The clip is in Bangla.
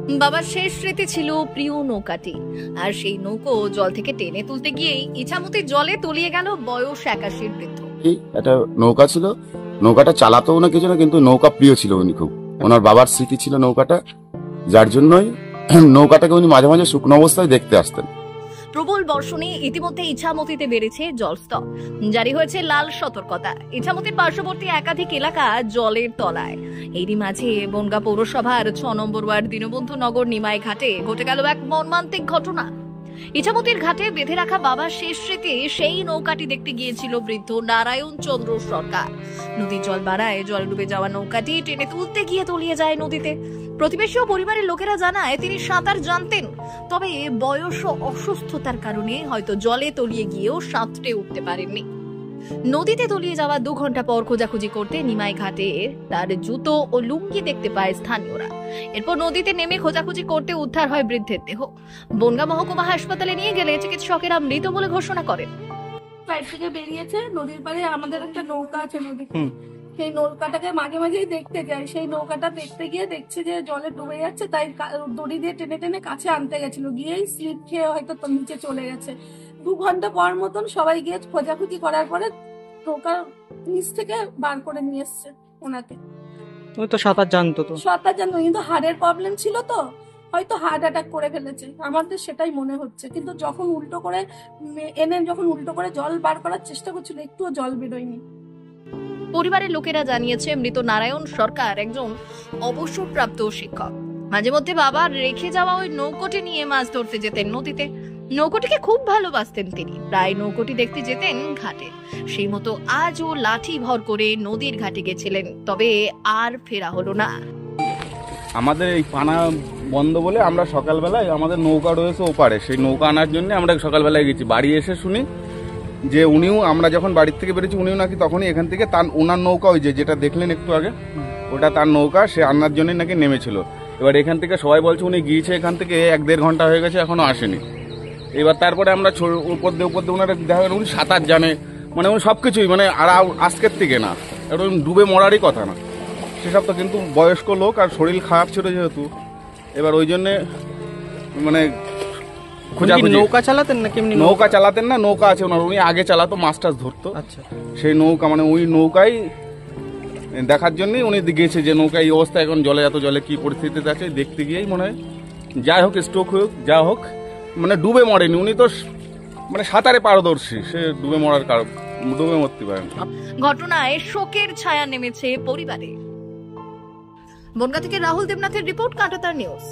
বাবার শেষ স্মৃতি ছিল প্রিয় নৌকাটি, আর সেই নৌকো জল থেকে টেনে তুলতে গিয়েই ইছামতি জলে তলিয়ে গেল বয়স 81 বৃদ্ধ। একটা নৌকা ছিল, নৌকাটা চালাতো না কিছু না, কিন্তু নৌকা প্রিয় ছিল উনি খুব। ওনার বাবার স্মৃতি ছিল নৌকাটা, যার জন্যই নৌকাটাকে উনি মাঝে মাঝে শুকনো অবস্থায় দেখতে আসতেন। প্রবল বর্ষণে ইতিমধ্যে ইছামতিতে বেড়েছে জলস্তর, জারি হয়েছে লাল সতর্কতা। ইছামতির পার্শ্ববর্তী একাধিক এলাকা জলের তলায়। এরই মাঝে বনগাঁ পৌরসভার 6 নম্বর ওয়ার্ড দীনবন্ধু নগর নিমাই ঘাটে ঘটে গেল এক মর্মান্তিক ঘটনা। ইছামতির ঘাটে বেঁধে রাখা বাবার শেষ স্মৃতি সেই নৌকাটি দেখতে গিয়েছিল বৃদ্ধ নারায়ণ চন্দ্র সরকার। নদীর জল বাড়ায় জলে ডুবে যাওয়া নৌকাটি টেনে তুলতে গিয়ে তলিয়ে যায় নদীতে। প্রতিবেশী ও পরিবারের লোকেরা জানায় তিনি সাঁতার জানতেন, তবে বয়স ও অসুস্থতার কারণে হয়তো জলে তলিয়ে গিয়েও সাঁতরে উঠতে পারেননি। নদীতে তলিয়ে যাওয়া 2 ঘন্টা পর খোঁজাখুঁজি করতে নিমাই ঘাটে তার জুতো ও লুঙ্গি দেখতে পায় স্থানীয়রা। এরপর নদীতে নেমে খোঁজাখুঁজি করতে উদ্ধার হয় বৃদ্ধের দেহ। বনগাঁ মহকুমা হাসপাতালে নিয়ে গেলে চিকিৎসকেরা মৃত বলে ঘোষণা করেন। বাইরে থেকে বেরিয়েছে, নদীর পাড়ে আমাদের একটা নৌকা আছে নদীতে, সেই নৌকাটাকে মাঝে মাঝেই দেখতে যায়। সেই নৌকাটা দেখতে গিয়ে দেখছে যে জলে ডুবে যাচ্ছে, তাই দড়ি দিয়ে টেনে টেনে কাছে আনতে গেছিল, গিয়েই স্লিপ খেয়ে হয়তো নিচে চলে গেছে। 2 ঘন্টা পর মতন সবাই গিয়ে খোঁজাখুঁজি করার পরে নৌকার নিচ থেকে বার করে নিয়ে এসছে ওনাকে। ওই তো সাঁতার জানতো, কিন্তু হার্টের প্রবলেম ছিল, তো হয়তো হার্ট অ্যাটাক করে ফেলেছে, আমাদের সেটাই মনে হচ্ছে। কিন্তু যখন উল্টো করে জল বার করার চেষ্টা করছিল, একটুও জল বেরোয়নি। পরিবারের লোকেরা জানিয়েছে মৃত নারায়ণ সরকার একজন অবসরপ্রাপ্ত শিক্ষক। মাঝে মধ্যে বাবার রেখে যাওয়া ওই নৌকোটি নিয়ে মাছ ধরতে যেতেন নদীতে। নৌকোটিকে খুব ভালোবাসতেন তিনি, প্রায় নৌকোটি দেখতে যেতেন ঘাটে। সেই মতো আজও লাঠি ভর করে নদীর ঘাটে গেছিলেন, তবে আর ফেরা হলো না। আমাদের এই পানা বন্ধ বলে আমরা সকালবেলায়, আমাদের নৌকা রয়েছে ওপারে, সেই নৌকা আনার জন্য আমরা সকালবেলায় গেছি। বাড়ি এসে শুনি যে উনিও, আমরা যখন বাড়ির থেকে বেরোচ্ছি উনিও নাকি তখনই এখান থেকে ওনার নৌকা, ওই যেটা দেখলেন একটু আগে, ওটা তার নৌকা, সে আনার জন্য নাকি নেমেছিল। এবার এখান থেকে সবাই বলছে উনি গিয়েছে এখান থেকে 1-1.5 ঘন্টা হয়ে গেছে, এখনো আসেনি। এবার তারপরে আমরা উপর দিয়ে ওনারা দেখা গেল উনি সাঁতার জানে, মানে উনি সব কিছুই, মানে আর আজকের থেকে না, একদম ডুবে মরারই কথা না সেসব তো। কিন্তু বয়স্ক লোক আর শরীর খারাপ ছিল যেহেতু, এবার ওই জন্যে মানে নৌকা চালাতেন না কেমনি? নৌকা চালাতেন না, নৌকা আছে ওনার, উনি আগে চালাতো, মাছ টাছ ধরতো। আচ্ছা, সেই নৌকা, মানে ওই নৌকায় দেখার জন্যই উনি গেছে যে নৌকা এই অবস্থা, এখন জলে, এত জলে কি পরিস্থিতিতে আছে দেখতে গিয়েই মনে হয়, যাই হোক স্ট্রোক হোক যা হোক, মানে ডুবে মরেনি। উনি তো মানে সাঁতারে পারদর্শী, সে ডুবে মরতে পারেন। ঘটনায় শোকের ছায়া নেমেছে পরিবারে। বনগাঁ থেকে রাহুল দেবনাথের রিপোর্ট, কাঁটাতার নিউজ।